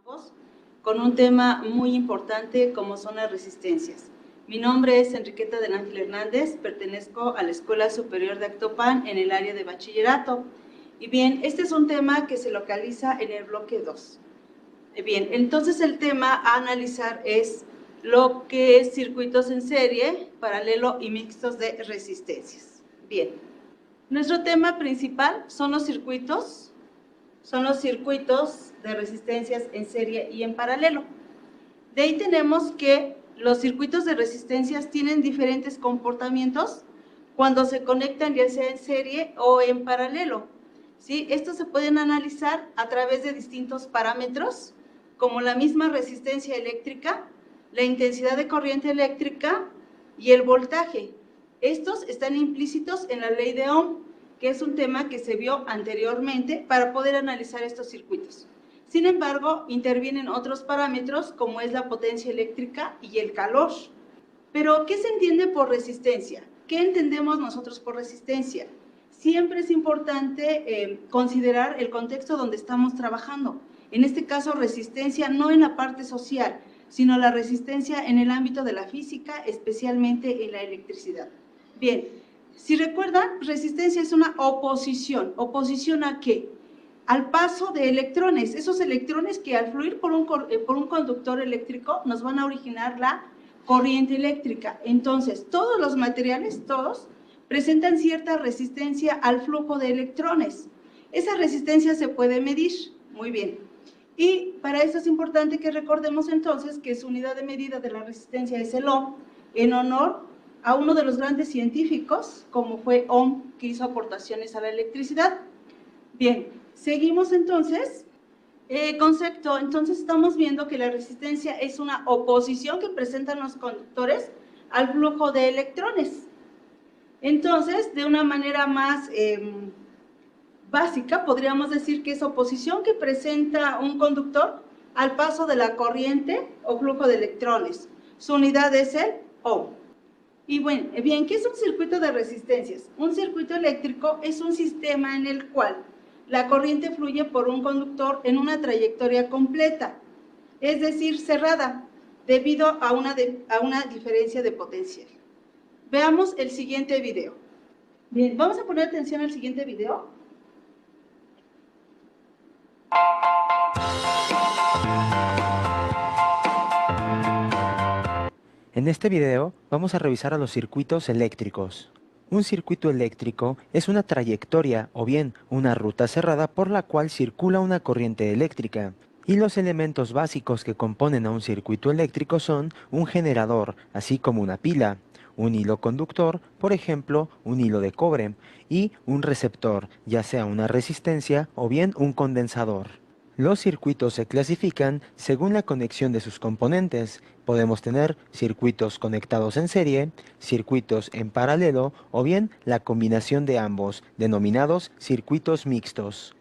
ambos con un tema muy importante como son las resistencias. Mi nombre es Enriqueta del Ángel Hernández, pertenezco a la Escuela Superior de Actopan en el área de bachillerato. Y bien, este es un tema que se localiza en el bloque 2. Bien, entonces el tema a analizar es lo que es circuitos en serie, paralelo y mixtos de resistencias. Bien, nuestro tema principal son los circuitos de resistencias en serie y en paralelo. De ahí tenemos que los circuitos de resistencias tienen diferentes comportamientos cuando se conectan ya sea en serie o en paralelo. ¿Sí? Estos se pueden analizar a través de distintos parámetros, como la misma resistencia eléctrica, la intensidad de corriente eléctrica y el voltaje. Estos están implícitos en la ley de Ohm, que es un tema que se vio anteriormente para poder analizar estos circuitos. Sin embargo, intervienen otros parámetros como es la potencia eléctrica y el calor. Pero, ¿qué se entiende por resistencia? ¿Qué entendemos nosotros por resistencia? Siempre es importante considerar el contexto donde estamos trabajando. En este caso, resistencia no en la parte social, sino la resistencia en el ámbito de la física, especialmente en la electricidad. Bien, si recuerdan, resistencia es una oposición. ¿Oposición a qué? Al paso de electrones. Esos electrones que al fluir por un conductor eléctrico nos van a originar la corriente eléctrica. Entonces, todos los materiales, todos, presentan cierta resistencia al flujo de electrones. Esa resistencia se puede medir. Muy bien. Y para eso es importante que recordemos entonces que su unidad de medida de la resistencia es el ohm, en honor a uno de los grandes científicos, como fue Ohm, que hizo aportaciones a la electricidad. Bien, seguimos entonces. Concepto, entonces estamos viendo que la resistencia es una oposición que presentan los conductores al flujo de electrones. Entonces, de una manera más básica, podríamos decir que es oposición que presenta un conductor al paso de la corriente o flujo de electrones. Su unidad es el ohm. Y bueno, bien, ¿qué es un circuito de resistencias? Un circuito eléctrico es un sistema en el cual la corriente fluye por un conductor en una trayectoria completa, es decir, cerrada, debido a una diferencia de potencial. Veamos el siguiente video. Bien, vamos a poner atención al siguiente video. En este video vamos a revisar a los circuitos eléctricos. Un circuito eléctrico es una trayectoria o bien una ruta cerrada por la cual circula una corriente eléctrica. Y los elementos básicos que componen a un circuito eléctrico son un generador, así como una pila, un hilo conductor, por ejemplo, un hilo de cobre, y un receptor, ya sea una resistencia o bien un condensador. Los circuitos se clasifican según la conexión de sus componentes. Podemos tener circuitos conectados en serie, circuitos en paralelo o bien la combinación de ambos, denominados circuitos mixtos.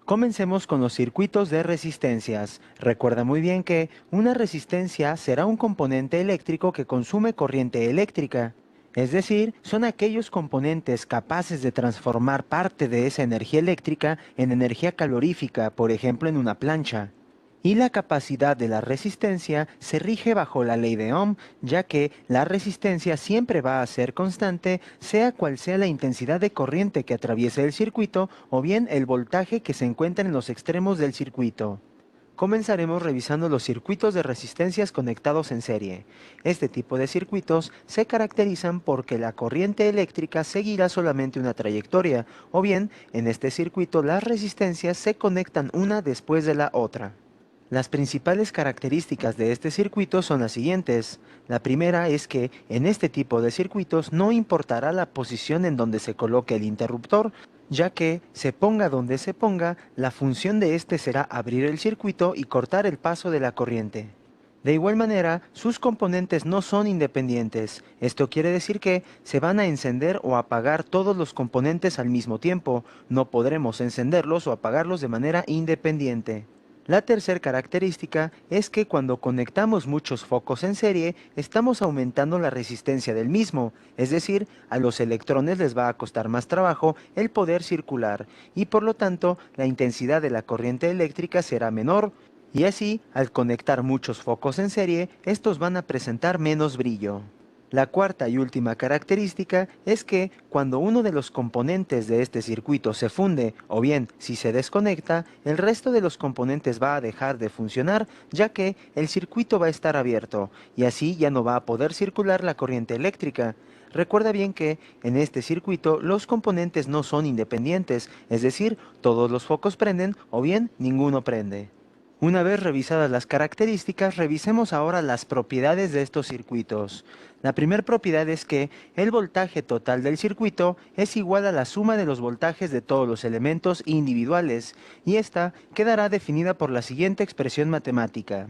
Comencemos con los circuitos de resistencias. Recuerda muy bien que una resistencia será un componente eléctrico que consume corriente eléctrica. Es decir, son aquellos componentes capaces de transformar parte de esa energía eléctrica en energía calorífica, por ejemplo en una plancha. Y la capacidad de la resistencia se rige bajo la ley de Ohm, ya que la resistencia siempre va a ser constante, sea cual sea la intensidad de corriente que atraviese el circuito o bien el voltaje que se encuentra en los extremos del circuito. Comenzaremos revisando los circuitos de resistencias conectados en serie. Este tipo de circuitos se caracterizan porque la corriente eléctrica seguirá solamente una trayectoria, o bien, en este circuito las resistencias se conectan una después de la otra. Las principales características de este circuito son las siguientes. La primera es que en este tipo de circuitos no importará la posición en donde se coloque el interruptor, ya que se ponga donde se ponga, la función de este será abrir el circuito y cortar el paso de la corriente. De igual manera, sus componentes no son independientes. Esto quiere decir que se van a encender o apagar todos los componentes al mismo tiempo. No podremos encenderlos o apagarlos de manera independiente. La tercera característica es que cuando conectamos muchos focos en serie, estamos aumentando la resistencia del mismo, es decir, a los electrones les va a costar más trabajo el poder circular y por lo tanto la intensidad de la corriente eléctrica será menor. Y así, al conectar muchos focos en serie, estos van a presentar menos brillo. La cuarta y última característica es que cuando uno de los componentes de este circuito se funde o bien si se desconecta, el resto de los componentes va a dejar de funcionar ya que el circuito va a estar abierto y así ya no va a poder circular la corriente eléctrica. Recuerda bien que en este circuito los componentes no son independientes, es decir, todos los focos prenden o bien ninguno prende. Una vez revisadas las características, revisemos ahora las propiedades de estos circuitos. La primera propiedad es que el voltaje total del circuito es igual a la suma de los voltajes de todos los elementos individuales, y esta quedará definida por la siguiente expresión matemática.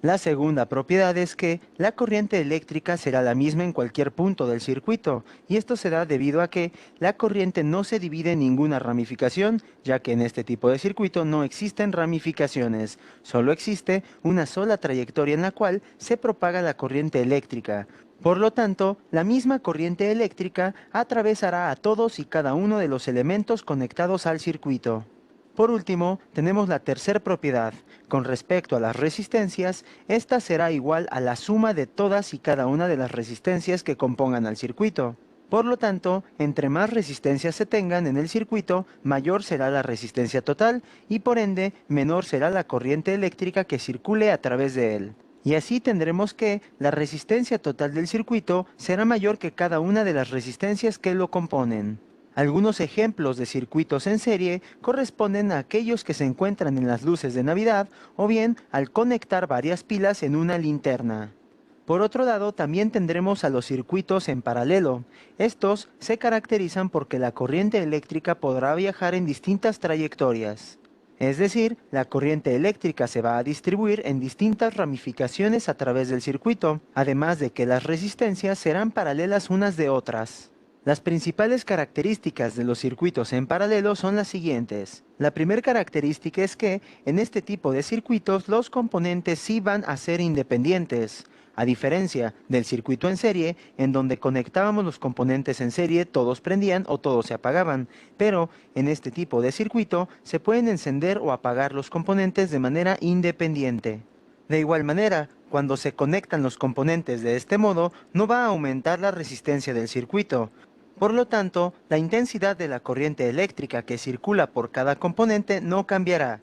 La segunda propiedad es que la corriente eléctrica será la misma en cualquier punto del circuito, y esto se da debido a que la corriente no se divide en ninguna ramificación, ya que en este tipo de circuito no existen ramificaciones, solo existe una sola trayectoria en la cual se propaga la corriente eléctrica. Por lo tanto, la misma corriente eléctrica atravesará a todos y cada uno de los elementos conectados al circuito. Por último, tenemos la tercera propiedad. Con respecto a las resistencias, esta será igual a la suma de todas y cada una de las resistencias que compongan al circuito. Por lo tanto, entre más resistencias se tengan en el circuito, mayor será la resistencia total y por ende, menor será la corriente eléctrica que circule a través de él. Y así tendremos que la resistencia total del circuito será mayor que cada una de las resistencias que lo componen. Algunos ejemplos de circuitos en serie corresponden a aquellos que se encuentran en las luces de Navidad o bien al conectar varias pilas en una linterna. Por otro lado, también tendremos a los circuitos en paralelo. Estos se caracterizan porque la corriente eléctrica podrá viajar en distintas trayectorias. Es decir, la corriente eléctrica se va a distribuir en distintas ramificaciones a través del circuito, además de que las resistencias serán paralelas unas de otras. Las principales características de los circuitos en paralelo son las siguientes. La primera característica es que en este tipo de circuitos los componentes sí van a ser independientes, a diferencia del circuito en serie, en donde conectábamos los componentes en serie, todos prendían o todos se apagaban, pero en este tipo de circuito se pueden encender o apagar los componentes de manera independiente. De igual manera, cuando se conectan los componentes de este modo, no va a aumentar la resistencia del circuito. Por lo tanto, la intensidad de la corriente eléctrica que circula por cada componente no cambiará.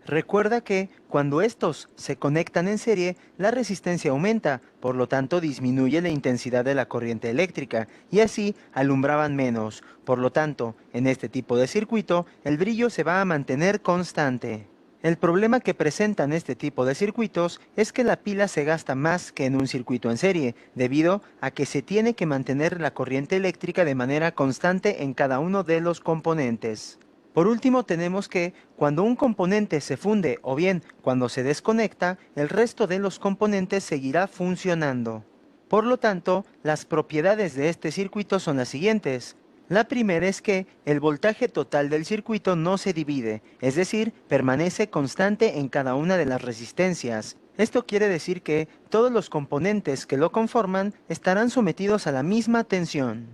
Recuerda que cuando estos se conectan en serie, la resistencia aumenta, por lo tanto disminuye la intensidad de la corriente eléctrica y así alumbraban menos. Por lo tanto, en este tipo de circuito, el brillo se va a mantener constante. El problema que presentan este tipo de circuitos es que la pila se gasta más que en un circuito en serie, debido a que se tiene que mantener la corriente eléctrica de manera constante en cada uno de los componentes. Por último, tenemos que cuando un componente se funde o bien cuando se desconecta, el resto de los componentes seguirá funcionando. Por lo tanto, las propiedades de este circuito son las siguientes. La primera es que el voltaje total del circuito no se divide, es decir, permanece constante en cada una de las resistencias. Esto quiere decir que todos los componentes que lo conforman estarán sometidos a la misma tensión.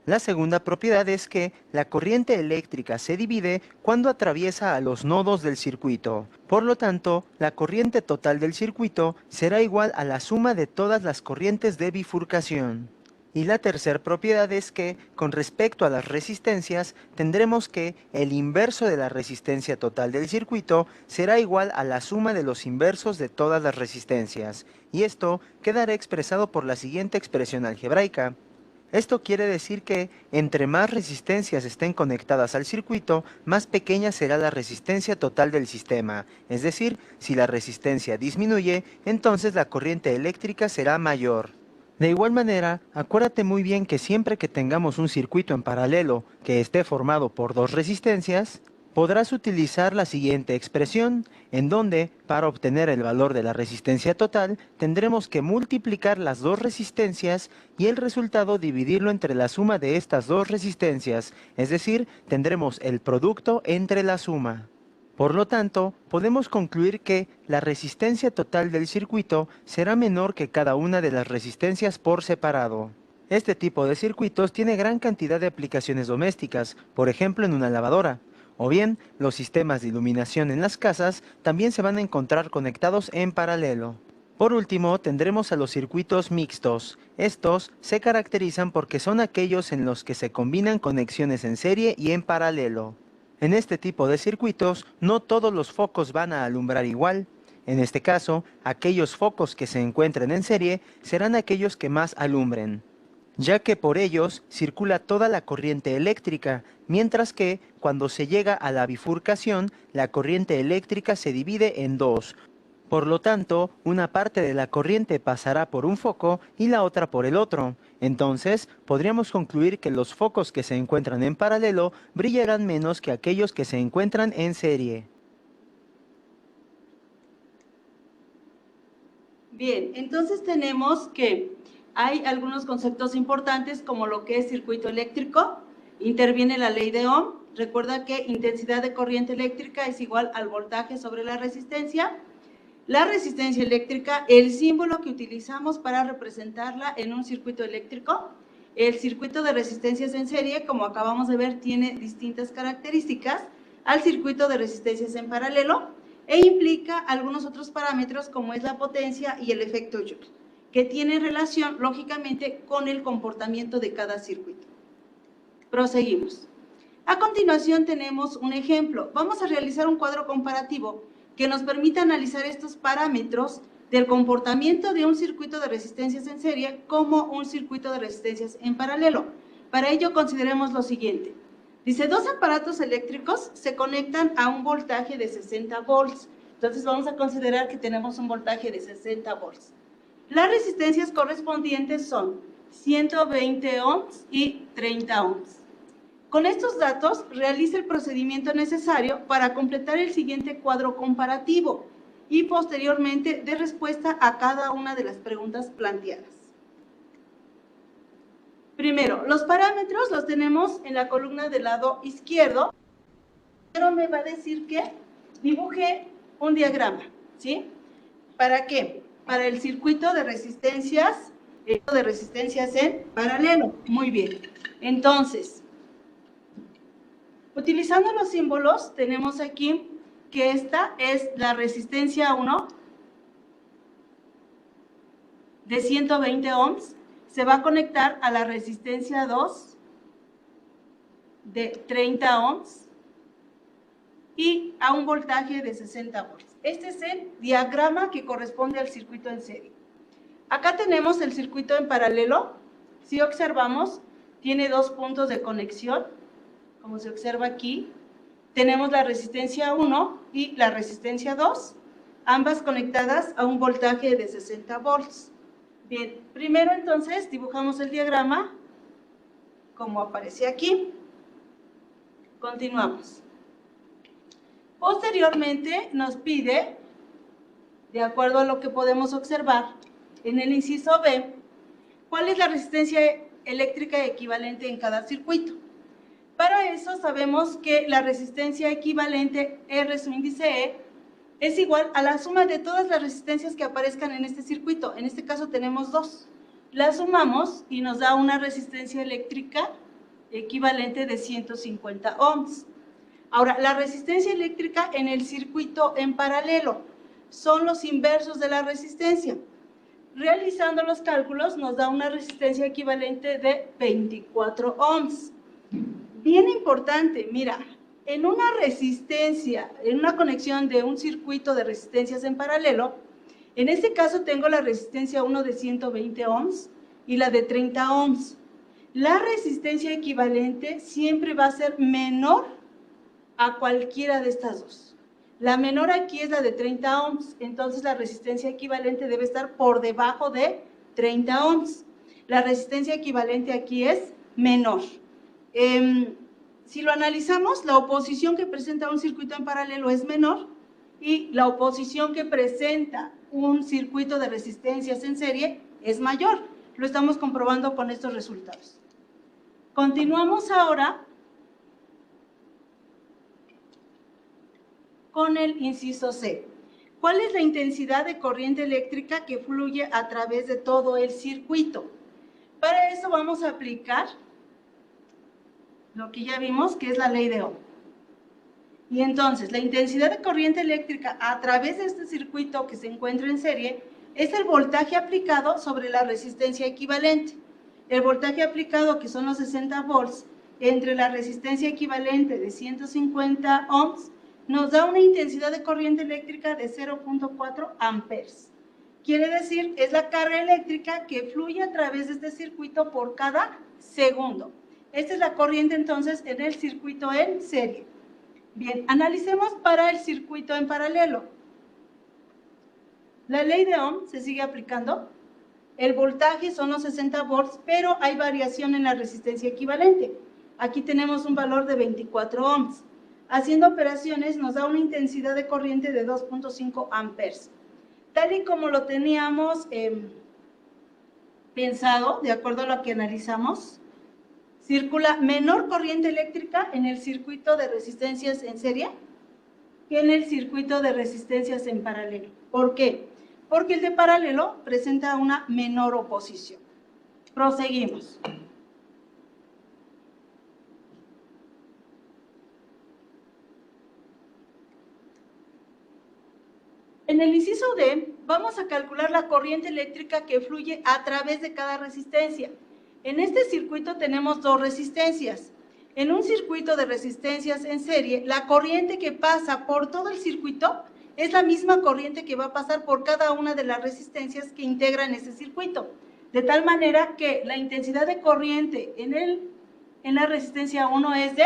La segunda propiedad es que la corriente eléctrica se divide cuando atraviesa a los nodos del circuito. Por lo tanto, la corriente total del circuito será igual a la suma de todas las corrientes de bifurcación. Y la tercera propiedad es que, con respecto a las resistencias, tendremos que el inverso de la resistencia total del circuito será igual a la suma de los inversos de todas las resistencias. Y esto quedará expresado por la siguiente expresión algebraica. Esto quiere decir que entre más resistencias estén conectadas al circuito, más pequeña será la resistencia total del sistema. Es decir, si la resistencia disminuye, entonces la corriente eléctrica será mayor. De igual manera, acuérdate muy bien que siempre que tengamos un circuito en paralelo que esté formado por dos resistencias, podrás utilizar la siguiente expresión, en donde, para obtener el valor de la resistencia total, tendremos que multiplicar las dos resistencias y el resultado dividirlo entre la suma de estas dos resistencias, es decir, tendremos el producto entre la suma. Por lo tanto, podemos concluir que la resistencia total del circuito será menor que cada una de las resistencias por separado. Este tipo de circuitos tiene gran cantidad de aplicaciones domésticas, por ejemplo en una lavadora. O bien, los sistemas de iluminación en las casas también se van a encontrar conectados en paralelo. Por último, tendremos a los circuitos mixtos. Estos se caracterizan porque son aquellos en los que se combinan conexiones en serie y en paralelo. En este tipo de circuitos, no todos los focos van a alumbrar igual. En este caso, aquellos focos que se encuentren en serie serán aquellos que más alumbren, ya que por ellos circula toda la corriente eléctrica, mientras que cuando se llega a la bifurcación, la corriente eléctrica se divide en dos. Por lo tanto, una parte de la corriente pasará por un foco y la otra por el otro. Entonces, podríamos concluir que los focos que se encuentran en paralelo brillarán menos que aquellos que se encuentran en serie. Bien, entonces tenemos que hay algunos conceptos importantes como lo que es circuito eléctrico, interviene la ley de Ohm, recuerda que intensidad de corriente eléctrica es igual al voltaje sobre la resistencia. La resistencia eléctrica, el símbolo que utilizamos para representarla en un circuito eléctrico, el circuito de resistencias en serie, como acabamos de ver, tiene distintas características al circuito de resistencias en paralelo e implica algunos otros parámetros como es la potencia y el efecto Joule, que tienen relación, lógicamente, con el comportamiento de cada circuito. Proseguimos. A continuación tenemos un ejemplo. Vamos a realizar un cuadro comparativo que nos permita analizar estos parámetros del comportamiento de un circuito de resistencias en serie como un circuito de resistencias en paralelo. Para ello consideremos lo siguiente. Dice, dos aparatos eléctricos se conectan a un voltaje de 60 volts. Entonces vamos a considerar que tenemos un voltaje de 60 volts. Las resistencias correspondientes son 120 ohms y 30 ohms. Con estos datos, realiza el procedimiento necesario para completar el siguiente cuadro comparativo y posteriormente dé respuesta a cada una de las preguntas planteadas. Primero, los parámetros los tenemos en la columna del lado izquierdo, pero me va a decir que dibuje un diagrama, ¿sí? ¿Para qué? Para el circuito de resistencias en paralelo. Muy bien. Entonces, utilizando los símbolos, tenemos aquí que esta es la resistencia 1 de 120 ohms, se va a conectar a la resistencia 2 de 30 ohms y a un voltaje de 60 volts. Este es el diagrama que corresponde al circuito en serie. Acá tenemos el circuito en paralelo. Si observamos, tiene dos puntos de conexión, como se observa aquí. Tenemos la resistencia 1 y la resistencia 2, ambas conectadas a un voltaje de 60 volts. Bien, primero entonces dibujamos el diagrama como aparece aquí. Continuamos. Posteriormente nos pide, de acuerdo a lo que podemos observar en el inciso B, cuál es la resistencia eléctrica equivalente en cada circuito. Para eso sabemos que la resistencia equivalente R su índice E es igual a la suma de todas las resistencias que aparezcan en este circuito. En este caso tenemos dos. La sumamos y nos da una resistencia eléctrica equivalente de 150 ohms. Ahora, la resistencia eléctrica en el circuito en paralelo son los inversos de la resistencia. Realizando los cálculos nos da una resistencia equivalente de 24 ohms. Bien importante, mira, en una resistencia, en una conexión de un circuito de resistencias en paralelo, en este caso tengo la resistencia 1 de 120 ohms y la de 30 ohms. La resistencia equivalente siempre va a ser menor a cualquiera de estas dos. La menor aquí es la de 30 ohms, entonces la resistencia equivalente debe estar por debajo de 30 ohms. La resistencia equivalente aquí es menor. Si lo analizamos, la oposición que presenta un circuito en paralelo es menor y la oposición que presenta un circuito de resistencias en serie es mayor. Lo estamos comprobando con estos resultados. Continuamos ahora con el inciso C. ¿Cuál es la intensidad de corriente eléctrica que fluye a través de todo el circuito? Para eso vamos a aplicar lo que ya vimos, que es la ley de Ohm. Y entonces, la intensidad de corriente eléctrica a través de este circuito que se encuentra en serie es el voltaje aplicado sobre la resistencia equivalente. El voltaje aplicado, que son los 60 volts, entre la resistencia equivalente de 150 ohms, nos da una intensidad de corriente eléctrica de 0.4 amperes. Quiere decir, es la carga eléctrica que fluye a través de este circuito por cada segundo. Esta es la corriente entonces en el circuito en serie. Bien, analicemos para el circuito en paralelo. La ley de Ohm se sigue aplicando. El voltaje son los 60 volts, pero hay variación en la resistencia equivalente. Aquí tenemos un valor de 24 ohms. Haciendo operaciones nos da una intensidad de corriente de 2.5 amperes. Tal y como lo teníamos pensado, de acuerdo a lo que analizamos, circula menor corriente eléctrica en el circuito de resistencias en serie que en el circuito de resistencias en paralelo. ¿Por qué? Porque el de paralelo presenta una menor oposición. Proseguimos. En el inciso D, vamos a calcular la corriente eléctrica que fluye a través de cada resistencia. En este circuito tenemos dos resistencias. En un circuito de resistencias en serie, la corriente que pasa por todo el circuito es la misma corriente que va a pasar por cada una de las resistencias que integran ese circuito. De tal manera que la intensidad de corriente en la resistencia 1 es de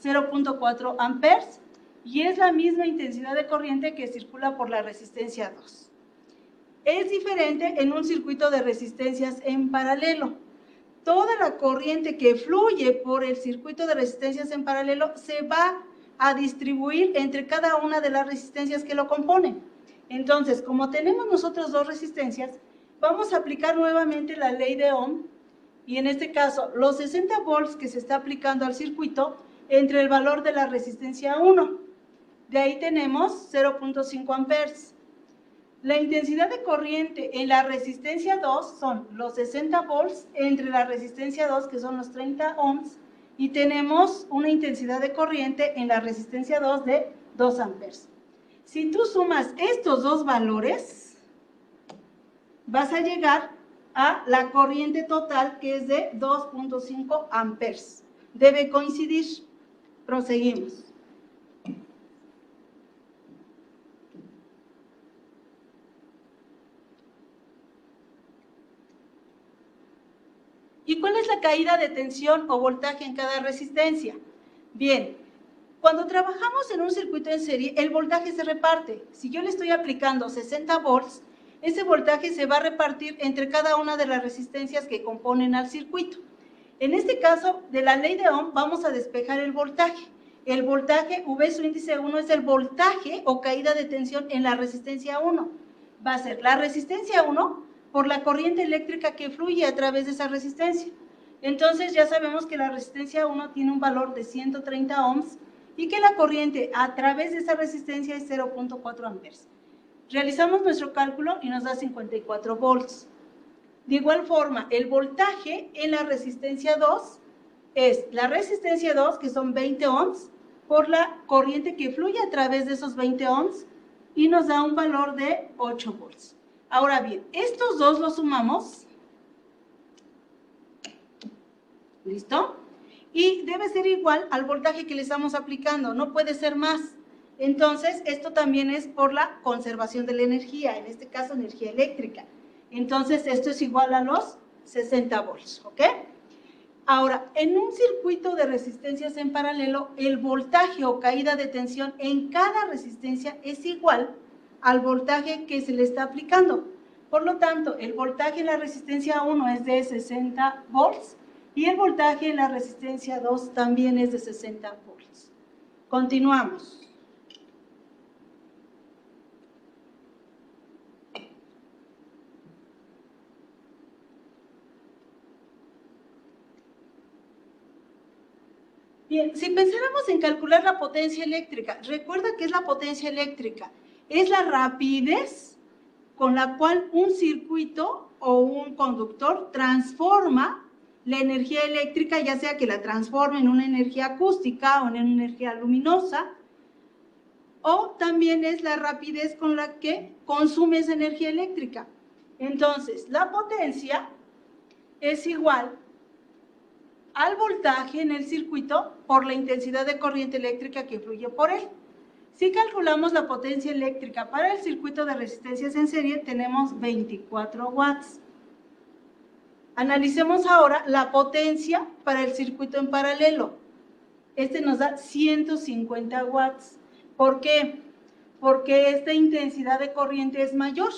0.4 amperes y es la misma intensidad de corriente que circula por la resistencia 2. Es diferente en un circuito de resistencias en paralelo. Toda la corriente que fluye por el circuito de resistencias en paralelo se va a distribuir entre cada una de las resistencias que lo componen. Entonces, como tenemos nosotros dos resistencias, vamos a aplicar nuevamente la ley de Ohm, y en este caso, los 60 volts que se está aplicando al circuito entre el valor de la resistencia 1. De ahí tenemos 0.5 amperes. La intensidad de corriente en la resistencia 2 son los 60 volts entre la resistencia 2, que son los 30 ohms, y tenemos una intensidad de corriente en la resistencia 2 de 2 amperes. Si tú sumas estos dos valores, vas a llegar a la corriente total, que es de 2.5 amperes. Debe coincidir. Proseguimos. ¿Y cuál es la caída de tensión o voltaje en cada resistencia? Bien, cuando trabajamos en un circuito en serie, el voltaje se reparte. Si yo le estoy aplicando 60 volts, ese voltaje se va a repartir entre cada una de las resistencias que componen al circuito. En este caso, de la ley de Ohm, vamos a despejar el voltaje. El voltaje, V su índice 1, es el voltaje o caída de tensión en la resistencia 1. Va a ser la resistencia 1 por la corriente eléctrica que fluye a través de esa resistencia. Entonces ya sabemos que la resistencia 1 tiene un valor de 130 ohms y que la corriente a través de esa resistencia es 0.4 amperes. Realizamos nuestro cálculo y nos da 54 volts. De igual forma, el voltaje en la resistencia 2 es la resistencia 2, que son 20 ohms, por la corriente que fluye a través de esos 20 ohms y nos da un valor de 8 volts. Ahora bien, estos dos los sumamos, ¿listo? Y debe ser igual al voltaje que le estamos aplicando, no puede ser más. Entonces, esto también es por la conservación de la energía, en este caso energía eléctrica. Entonces, esto es igual a los 60 volts, ¿ok? Ahora, en un circuito de resistencias en paralelo, el voltaje o caída de tensión en cada resistencia es igual al voltaje que se le está aplicando. Por lo tanto, el voltaje en la resistencia 1 es de 60 volts y el voltaje en la resistencia 2 también es de 60 volts. Continuamos. Bien, si pensáramos en calcular la potencia eléctrica, recuerda que es la potencia eléctrica, es la rapidez con la cual un circuito o un conductor transforma la energía eléctrica, ya sea que la transforme en una energía acústica o en una energía luminosa, o también es la rapidez con la que consumes energía eléctrica. Entonces, la potencia es igual al voltaje en el circuito por la intensidad de corriente eléctrica que fluye por él. Si calculamos la potencia eléctrica para el circuito de resistencias en serie, tenemos 24 watts. Analicemos ahora la potencia para el circuito en paralelo. Este nos da 150 watts. ¿Por qué? Porque esta intensidad de corriente es mayor.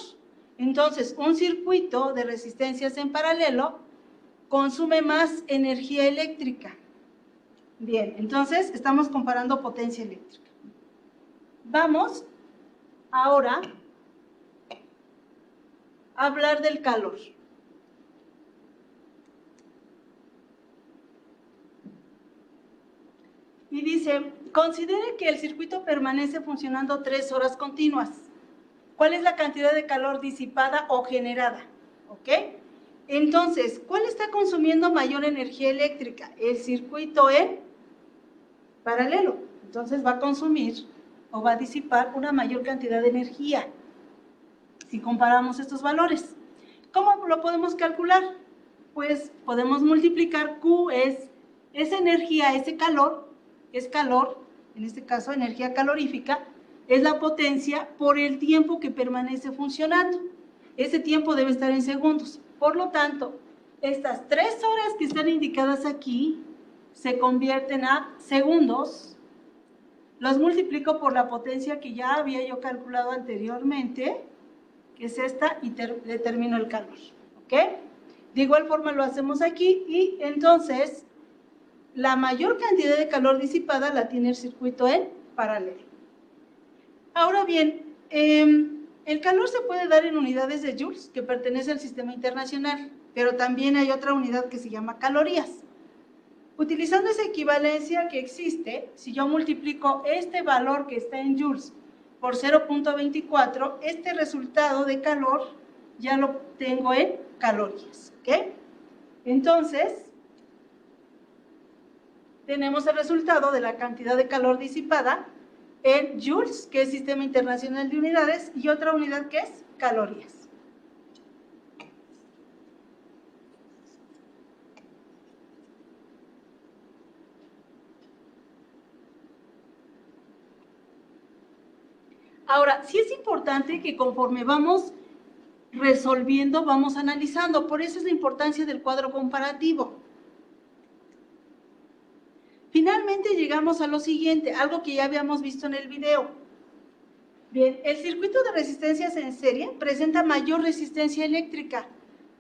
Entonces, un circuito de resistencias en paralelo consume más energía eléctrica. Bien, entonces estamos comparando potencia eléctrica. Vamos ahora a hablar del calor. Y dice, considere que el circuito permanece funcionando 3 horas continuas. ¿Cuál es la cantidad de calor disipada o generada? ¿Ok? Entonces, ¿cuál está consumiendo mayor energía eléctrica? El circuito en paralelo. Entonces va a consumir o va a disipar una mayor cantidad de energía si comparamos estos valores. ¿Cómo lo podemos calcular? Pues podemos multiplicar Q es esa energía, ese calor, es calor, en este caso energía calorífica, es la potencia por el tiempo que permanece funcionando. Ese tiempo debe estar en segundos. Por lo tanto, estas 3 horas que están indicadas aquí se convierten a segundos. Los multiplico por la potencia que ya había yo calculado anteriormente, que es esta, y determino el calor. ¿Ok? De igual forma lo hacemos aquí y entonces la mayor cantidad de calor disipada la tiene el circuito en paralelo. Ahora bien, el calor se puede dar en unidades de joules, que pertenece al sistema internacional, pero también hay otra unidad que se llama calorías. Utilizando esa equivalencia que existe, si yo multiplico este valor que está en joules por 0.24, este resultado de calor ya lo tengo en calorías. ¿Ok? Entonces, tenemos el resultado de la cantidad de calor disipada en joules, que es Sistema Internacional de Unidades, y otra unidad que es calorías. Ahora, sí es importante que conforme vamos resolviendo, vamos analizando. Por eso es la importancia del cuadro comparativo. Finalmente llegamos a lo siguiente, algo que ya habíamos visto en el video. Bien, el circuito de resistencias en serie presenta mayor resistencia eléctrica.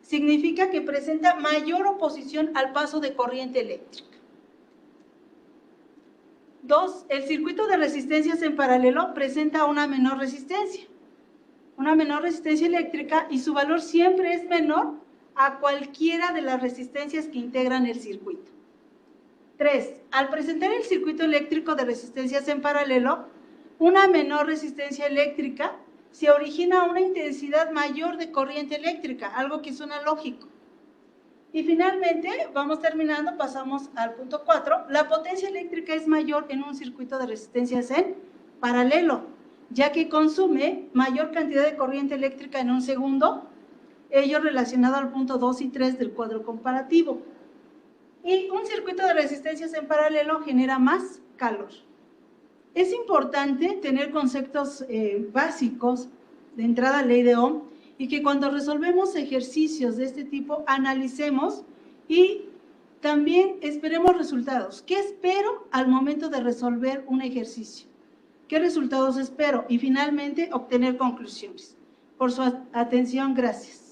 Significa que presenta mayor oposición al paso de corriente eléctrica. 2. El circuito de resistencias en paralelo presenta una menor resistencia eléctrica, y su valor siempre es menor a cualquiera de las resistencias que integran el circuito. 3. Al presentar el circuito eléctrico de resistencias en paralelo, una menor resistencia eléctrica, se origina una intensidad mayor de corriente eléctrica, algo que suena lógico. Y finalmente, vamos terminando, pasamos al punto 4. La potencia eléctrica es mayor en un circuito de resistencias en paralelo, ya que consume mayor cantidad de corriente eléctrica en un segundo, ello relacionado al punto 2 y 3 del cuadro comparativo. Y un circuito de resistencias en paralelo genera más calor. Es importante tener conceptos básicos de entrada a ley de Ohm, y que cuando resolvemos ejercicios de este tipo analicemos y también esperemos resultados. ¿Qué espero al momento de resolver un ejercicio? ¿Qué resultados espero? Y finalmente obtener conclusiones. Por su atención, gracias.